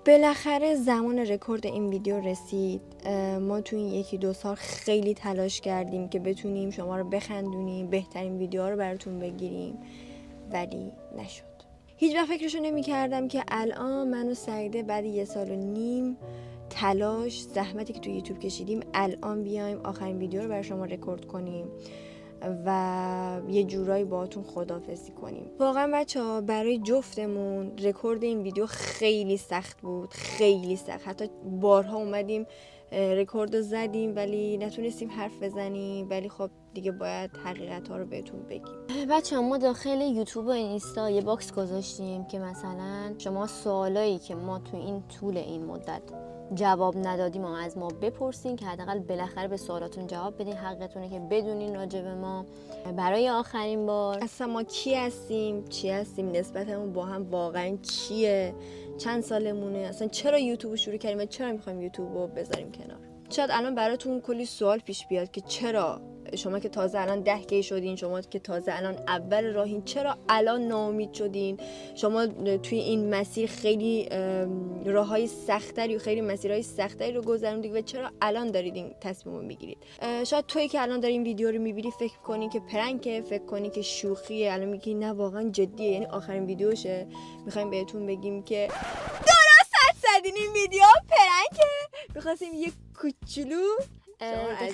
بالاخره زمان رکورد این ویدیو رسید. ما تو این 1-2 سال خیلی تلاش کردیم که بتونیم شما رو بخندونیم، بهترین ویدیوها رو براتون بگیریم، ولی نشد. هیچ وقت فکرشو نمی کردم که الان من و سعیده بعد 1.5 سال تلاش، زحمتی که تو یوتیوب کشیدیم، الان بیایم آخرین ویدیو رو برای شما رکورد کنیم و یه جورایی باهاتون خداحافظی کنیم. واقعا بچه‌ها برای جفتمون رکورد این ویدیو خیلی سخت بود، خیلی سخت. حتی بارها اومدیم رکورد رو زدیم ولی نتونستیم حرف بزنیم، ولی خب دیگه باید حقیقت‌ها رو بهتون بگیم. بچه‌ها ما داخل یوتیوب و اینستا یه باکس گذاشتیم که مثلا شما سوالایی که ما تو این طول این مدت جواب ندادیم و از ما بپرسین که حداقل بالاخره به سوالاتون جواب بدین. حقتونه که بدونین راجع به ما. برای آخرین بار اصلا ما کی هستیم، چی هستیم، نسبتمون با هم واقعا چیه، چند سالمونه، اصلا چرا یوتیوب شروع کردیم و چرا میخوایم یوتیوب رو بذاریم کنار. شاید الان براتون کلی سوال پیش بیاد که چرا شما که تازه الان 10K شدین، شما که تازه الان اول راهین، چرا الان ناامید شدین؟ شما توی این مسیر خیلی راههای سخت‌تری و خیلی مسیرهای سخت‌تری رو گذروندید و چرا الان دارید این تصمیم رو میگیرید؟ شاید تویی که الان داری این ویدیو رو میبینی فکر کنی که پرنکه، فکر کنی که شوخیه، الان میگی نه واقعا جدیه، یعنی آخرین ویدیوشه. میخوایم بهتون بگیم که درست زدین، این ویدیو پرنکه. می‌خواستیم یه کوچولو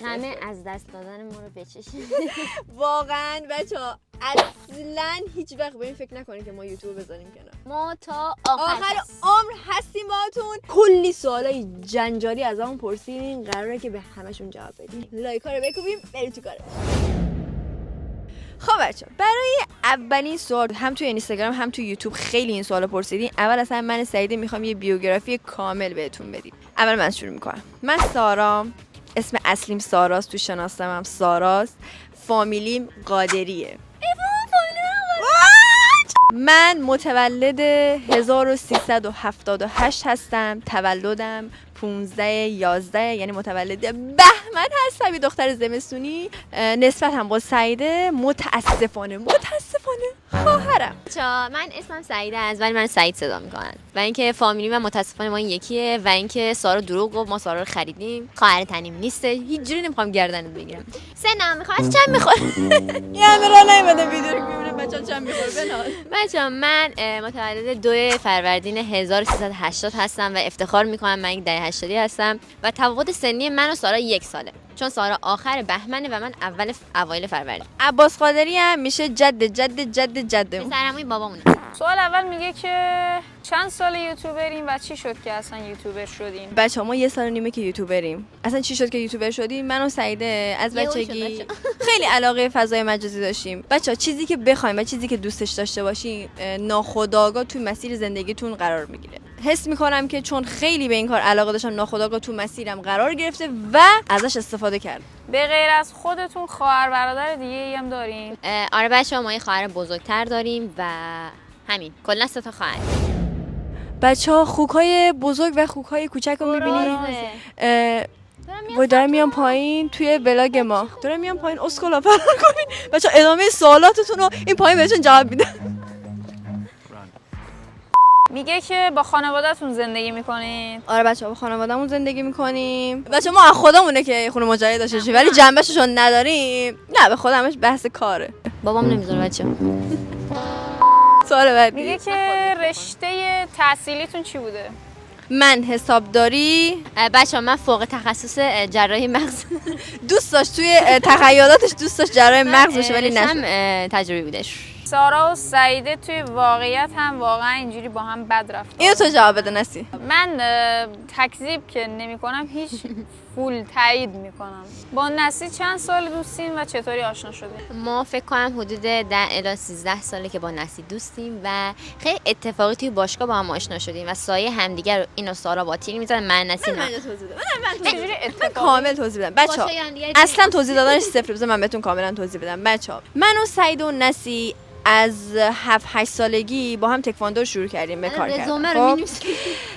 همه از دست دادن ما رو بچشیم. واقعا بچه‌ها اصلا هیچ وقت به این فکر نکنید که ما یوتیوب بذاریم کنار. ما تا آخر عمر هستیم باهاتون. کلی سوالای جنجالی از همون پرسیدین، قراره که به همشون جواب بدیم. لایک‌ها رو بکوبیم بریم تو کار. خب بچه‌ها، برای اولین سوال هم توی اینستاگرام هم توی یوتیوب خیلی این سوالو پرسیدین. اول اصلا من سعیده میخوام یه بیوگرافی کامل بهتون بدیم. اول من شروع میکنم. من سارام، اسم اصلیم ساراست، تو شناسنامه‌ام ساراست، فامیلیم قادریه. من متولد 1378 هستم، تولدم 15/11، یعنی متولد بهمن هستم، یه دختر زمستونی. نسبتم با سعیده متاسفانه خواهرم. من اسمم سعیده است ولی من سعید صدا میکنن و اینکه فامیلی من متاسفانه ما این یکیه و اینکه سارا دروغ گفت، ما سارا رو خریدیم، خواهر تنیم نیسته، هیچ جوری نمیخوام گردنت بگیرم. سنم میخواد چند میخواد یعنی را نیومده ویدیو رو میبینه بچه‌ها چند میخواد بنال. بچه‌ها من متولد 2 فروردین 1380 هستم و افتخار میکنم من یک دهه 80 هستم و تفاوت سنی من و سارا 1 ساله، چون سارا آخر بهمنه و من اوایل فروردین. عباس قادری هم میشه جدمون. پسرعموی بابامونه. سوال اول میگه که چند سال یوتیوبرین و چی شد که اصلا یوتیوبر شدین؟ بچه‌ها ما 1 سال و نیمه که یوتیوبریم. اصلا چی شد که یوتیوبر شدیم؟ من و سعیده از بچگی خیلی علاقه فضای مجازی داشتیم. بچه‌ها چیزی که بخوایم و چیزی که دوستش داشته باشین ناخودآگاه توی مسیر زندگیتون قرار میگیره. حس میکنم که چون خیلی به این کار علاقه داشتم، ناخودآگاه تو مسیرم قرار گرفته و ازش استفاده کردم. به غیر از خودتون خواهر برادر دیگه‌ای هم دارین؟ آره بچه‌ها ما یه خواهر بزرگتر داریم و همین، کلا 3 تا خواهر. بچه‌ها خوک‌های بزرگ و خوک‌های کوچک رو می‌بینید. دارم میام پایین توی بلاگ ما. دارم میام پایین اسکولا فرار کنین. بچه‌ها ادامه سوالاتتون رو این پایین بهتون جواب میدم. میگه که با خانواده‌تون زندگی میکنین؟ آره بچه‌ها با خانواده‌مون زندگی میکنیم. بچه‌ها ما از خودمونه که خونه مجردی داشته باشیم ولی جنبشش رو نداریم. نه به خودمش بحث کاره. بابام نمیذاره بچه‌ها. سوال بعدی. میگه که رشته تحصیلیتون چی بوده؟ من حسابداری. بچه‌ها من فوق تخصص جراحی مغز دوست داشت توی تخیلاتش دوست داشت جراح مغز بشه ولی نشد. تجربی بودش. سارا و سعیده توی واقعیت هم واقعا اینجوری با هم بد رفتن. اینو تو جواب بده نسی. من تکذیب که نمی‌کنم، هیچ فول تایید میکنم. با نسی چند سال دوستین و چطوری آشنا شدین؟ ما فکر کنم حدود 10 الی 13 ساله که با نسی دوستیم و خیلی اتفاقی توی باشگاه با هم آشنا شدیم و سایه همدیگه رو اینو سارا با تیر می‌زدن، من نسی من چجوری اتفاقی؟ کامل توضیح بدم بچه‌ها. اصلا توضیح دادنش صفر، بذار من بهتون کاملا توضیح بدم بچه‌ها. من و سعید و نسی از 7-8 سالگی با هم تکواندو شروع کردیم به کار کردن.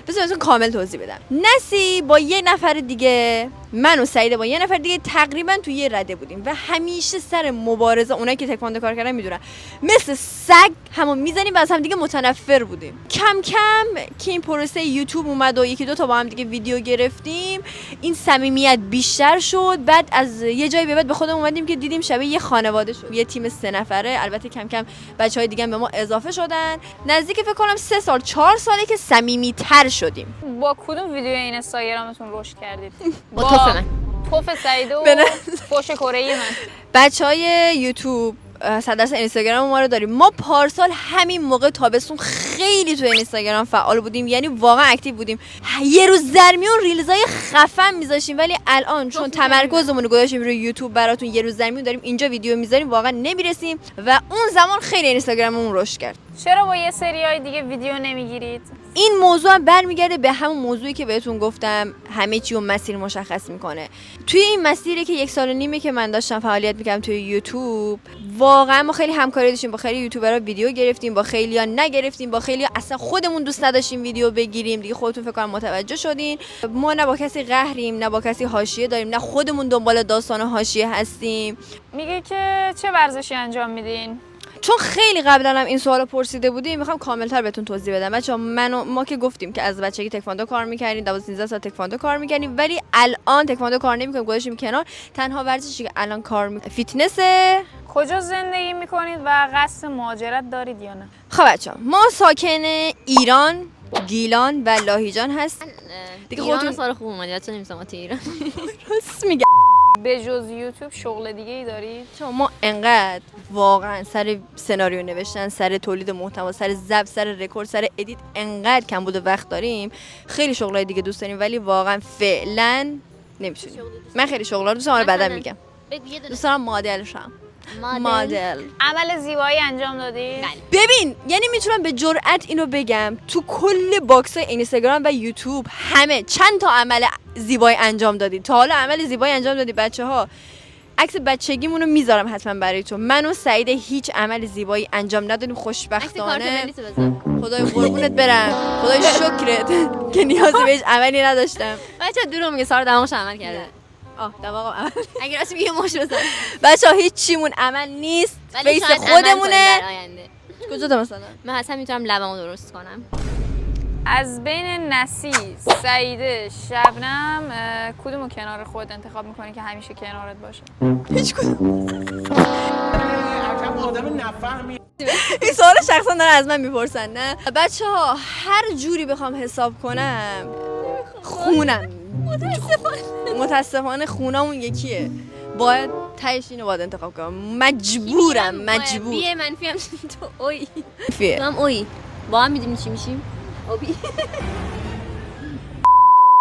بذارتون کامل توضیح بدم. نسی با یه نفر دیگه، من و سعید با یه نفر دیگه تقریبا تو یه رده بودیم و همیشه سر مبارزه، اونایی که تکواندو کار کردن میدونن، مثل سگ همو میزنیم و از هم دیگه متنفر بودیم. کم کم که این پروسه یوتیوب اومد و یکی دو تا با هم دیگه ویدیو گرفتیم، این صمیمیت بیشتر شد. بعد از یه جایی به بعد به خودمون اومدیم که دیدیم شبیه یه خانواده شد، یه تیم 3 نفره. البته کم کم بچهای دیگه هم به ما اضافه شدن. نزدیک فکر کنم 3 سال 4 ساله که صمیمیت‌تر شدیم. با کدوم ویدیو این اینستاگرامتون رشد کردید؟ با توف من. توف سعید و فوش کره‌ای من. بچهای یوتیوب 100% اینستاگرام ما رو داریم. ما پارسال همین موقع تابستون خیلی تو اینستاگرام فعال بودیم، یعنی واقعا اکتیو بودیم. یه روز در میون ریلزای خفن میذاشیم، ولی الان چون تمرکزمون رو گذاشتیم روی یوتیوب براتون یه روز در میون داریم اینجا ویدیو میذاریم، واقعا نمیرسیم و اون زمان خیلی اینستاگراممون رشد کرد. چرا با یه سریای دیگه ویدیو نمیگیرید؟ این موضوع هم برمیگرده به همون موضوعی که بهتون گفتم، همه چی و مسیر مشخص میکنه. توی این مسیری که 1.5 سال که من داشتم فعالیت میکردم توی یوتیوب، واقعا ما خیلی همکاری داشتیم با خیلی یوتیوبرها، ویدیو گرفتیم، با خیلی‌ها نگرفتیم، با خیلی‌ها اصلا خودمون دوست نداشتیم ویدیو بگیریم. دیگه خودتون فکر کنم متوجه شدین. ما نه با کسی قهریم، نه با کسی حاشیه داریم، نه خودمون دنبال داستان حاشیه هستیم. میگه که چه ورزشی انجام میدین؟ چون خیلی قبلا هم این سوالو پرسیده بودیم، میخوام کاملتر بهتون توضیح بدم. بچه‌ها ما که گفتیم که از بچگی تکواندو کار می‌کردیم، 12 سال تکواندو کار می‌کردیم، ولی الان تکواندو کار نمی‌کنیم، گذاشتیم کنار. تنها ورزشی که الان کار فیتنسه. کجا زندگی میکنید و قصد مهاجرت دارید یا نه؟ خب بچه‌ها ما ساکن ایران، گیلان و لاهیجان هست. دیگه خودتون سال خوب اومدید، چون نمی‌سم تو ایران. راست میگم. به جز یوتیوب شغل دیگه ای دارید؟ چون ما انقدر واقعا سر سناریو نوشتن، سر تولید محتوا، سر ضبط، سر رکورد، سر ادیت انقدر کم بود وقت داریم. خیلی شغلای دیگه دوست داریم ولی واقعا فعلا نمیتونیم. من خیلی شغلا دوست دارم، بعدا میگم. دوست دارم مدل شم. مدل. عمل زیبایی انجام دادی؟ ببین یعنی میتونم به جرئت اینو بگم تو کل باکس اینستاگرام و یوتیوب همه چند تا عمل زیبایی انجام دادی. تا حالا عمل زیبایی انجام دادی بچه‌ها؟ عکس بچگیمون رو میذارم حتما برای تو. من و سعید هیچ عمل زیبایی انجام ندادیم خوشبختانه. خدای قربونت برم، خدای شکرت که نیازی بهش عملی نداشتم. بچه‌ها دروغ میگه، سارا دماغش عمل کرده. دماغم عمل. اگه راست میگه مش بزن. بچه‌ها هیچ چیمون عمل نیست. فیس خودمونه. کجا تا مثلا؟ من اصلا میتونم لبمو درست کنم. از بین نسی، سعیده، شبنم کدومو کنار خود انتخاب میکنی که همیشه کنارت باشه؟ هیچ کدوم. آدم نفهمی. این سوال شخصا دارن از من میپرسن. نه بچه‌ها هر جوری بخوام حساب کنم خونم متاسفانه خونمون یکیه. باید تهش اینو باید انتخاب کنم. مجبورم. بیه منفی هم تو اوی. فیه. تو هم اوی. با هم میدونی چی میشیم؟ اوبی.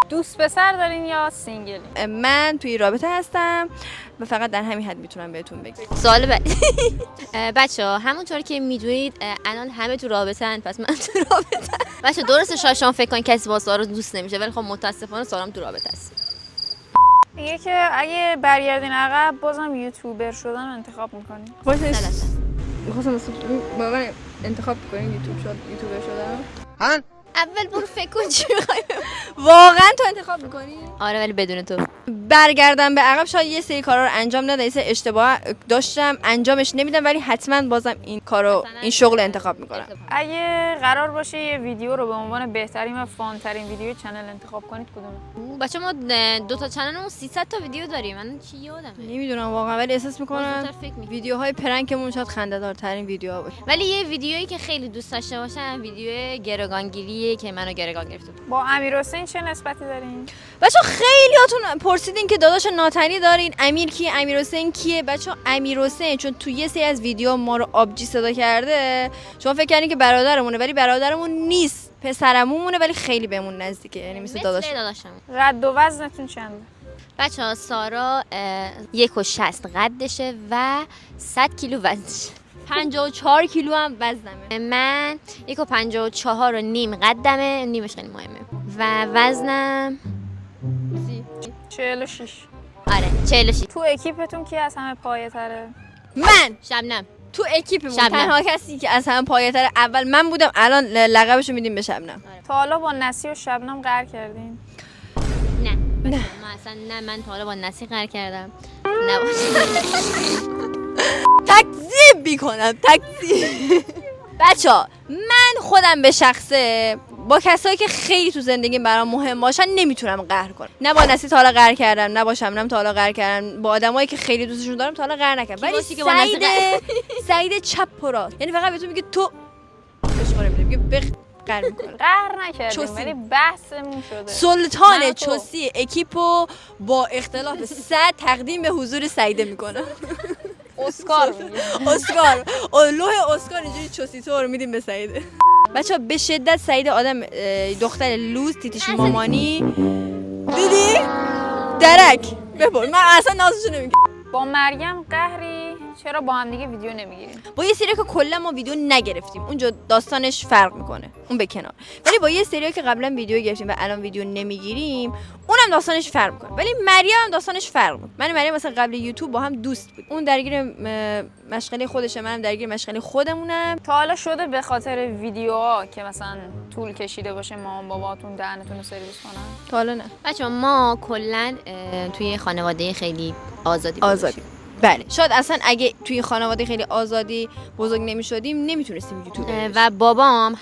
دوست پسر دارین یا سینگلی؟ من توی رابطه هستم و فقط در همین حد میتونم بهتون بگم. سوال بعد. بچه‌ها همونطور که میدونید الان همه تو رابطه‌ان، پس من تو رابطه‌ام. بچه‌ها درسته شاشان فکر کن کسی با سارا دوست نمیشه، ولی خب متاسفانه سارام تو رابطه است. میگه که اگه برگردین عقب بازم یوتیوبر شدن انتخاب میکنین؟ می‌خواستم واقعا انتخاب کنیم یوتیوبر شدن. اول برو فکر کن چی می‌خوای. واقعا تو انتخاب می‌کنی؟ آره ولی بدون تو. برگردم به عقب شاید یه سری کارا رو انجام ندادم، یه سری اشتباه داشتم انجامش نمیدم، ولی حتما بازم این کارو این شغل انتخاب میکنم. اگه قرار باشه یه ویدیو رو به عنوان بهترین و فان‌ترین ویدیو کانال انتخاب کنید کدومه؟ بچه ما 2 تا کانالمون 300 تا ویدیو داریم. من چی یادمه نمیدونم واقعا، ولی احساس میکنم ویدیوهای پرنکمون شاید خنده‌دارترین ویدیوها باشه. ولی یه ویدیویی که خیلی دوست داشته باشم ویدیو گروگانگیریه که منو گروگان گرفته بود. با امیرحسین چه نسبتی دارین؟ بچه‌ها خیلیاتون پرسیدین که داداش ناتنی دارین، امیر کیه، امیرحسین کیه؟ بچه‌ها امیرحسین چون تو یه سری از ویدیو ما رو آبجی صدا کرده، شما فکر کردین که برادرمونه، ولی برادرمون نیست، پسرمونه، ولی خیلی بهمون نزدیکه، یعنی مثل داداشم. قد و وزنتون چنده؟ بچه‌ها سارا 1.60 قدشه و 100 کیلو وزنشه. 54 کیلو هم وزنمه. من 1.54 و نیم قدمه، نیمش خیلی مهمه و وزنم 46. آره 46. تو اکیپتون کی از همه پایه تره؟ من شبنم تو اکیپمون شبنم. تنها کسی که از همه پایه‌تر اول من بودم. الان لقبشو میدیم به شبنم. تا حالا با نسی و شبنم قهر کردین؟ نه ما اصلا نه، من تا حالا با نسی قهر کردم نه تکذیب میکنم تکذیب. بچه‌ها من خودم به شخصه با کسایی که خیلی تو زندگی برام مهم باشن نمیتونم قهر کنم. نه با نسی تا حالا قهر کردم، نه با شبنم تا حالا قهر کردم، با آدمایی که خیلی دوستشون دارم تا حالا قهر نکردم. ولی باشی که با نسی سعید چپ و راست، یعنی فقط بهتون میگه تو بشماره میده، میگه قهر میکنه. قهر نکردیم چوسی. ولی بحثمون شده. سلطان من و تو. چوسی اکیپو با اختلاف 100 تقدیم به حضور سعیده میکنه. اسکار میگه. اسکار لوح اسکار اینجوری چوسی تو رو میدیم به سعیده. بچه‌ها به شدت سعید آدم دختر لوز تیتیش مامانی دیدی درک ببر. من اصلا نازشو نمیگم. با مریم قهری چرا با هم دیگه ویدیو نمیگیریم؟ با یه سری که کلا ما ویدیو نگرفتیم اونجا داستانش فرق میکنه، اون به کنار. ولی با یه سری که قبلا ویدیو گرفتیم و الان ویدیو نمیگیریم اونم داستانش فرق میکنه. ولی مریم هم داستانش فرق میکنه. من و مریم مثلا قبل یوتیوب با هم دوست بود. اون درگیر مشغله خودشه، منم درگیر مشغله خودمونم. تا حالا شده به خاطر ویدیوها که مثلا طول کشیده باشه مامان باباتون دهنتون رو سرویس کنن؟ تا حالا نه. بچه‌ها ما کلا توی خانواده خیلی آزادی بله شاید اصلا اگه توی خانواده خیلی آزادی بزرگ نمی‌شدیم نمیتونستیم یوتیوب بریم. و بابام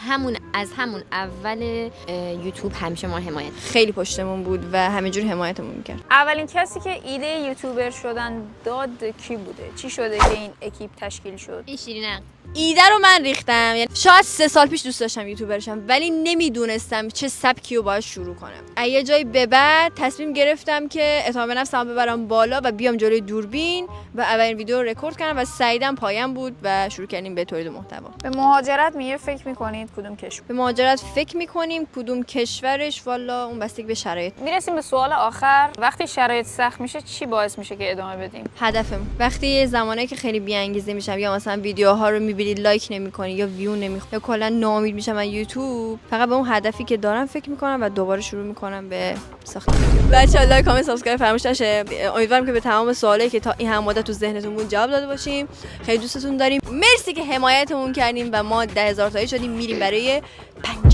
از همون اول یوتیوب همیشه ما حمایت خیلی پشتمون بود و همینجور حمایتمون میکرد. اولین کسی که ایده یوتیوبر شدن داد کی بوده؟ چی شده که این اکیپ تشکیل شد؟ این شیرینه ایده رو من ریختم، یعنی شاید 3 سال پیش دوست داشتم یوتیوبر شم ولی نمیدونستم چه سبکی رو باید شروع کنم. از یه جایی به بعد تصمیم گرفتم که اعتماد به نفسم ببرم بالا و بیام جلوی دوربین و اولین ویدیو رو رکورد کردم و سعیدم پایم بود و شروع کردیم به تولید محتوا. به مهاجرت میگه فکر میکنید کدوم کشور؟ به مهاجرت فکر میکنیم، کدوم کشورش والا اون بستگی به شرایط. میرسیم به سوال آخر، وقتی شرایط سخت میشه چی باعث میشه که ادامه بدیم؟ هدفم وقتی زمانی که خیلی بی‌انگیزه میشم یا مثلا ویدیوها رو میبینید لایک نمیکنی یا ویو نمیخواد یا کلا ناامید میشم از یوتیوب، فقط به اون هدفی که دارم فکر میکنم و دوباره شروع میکنم به ساختن. بچه‌ها لایک کامنت سابسکرایب فراموش نشه. امیدوارم که به تمام سوالایی که تا این هم مدت تو ذهنتون بود جواب داده باشیم. خیلی دوستتون داریم. مرسی که حمایتمون کردیم و ما 10,000 تایی شدیم. میریم برای 50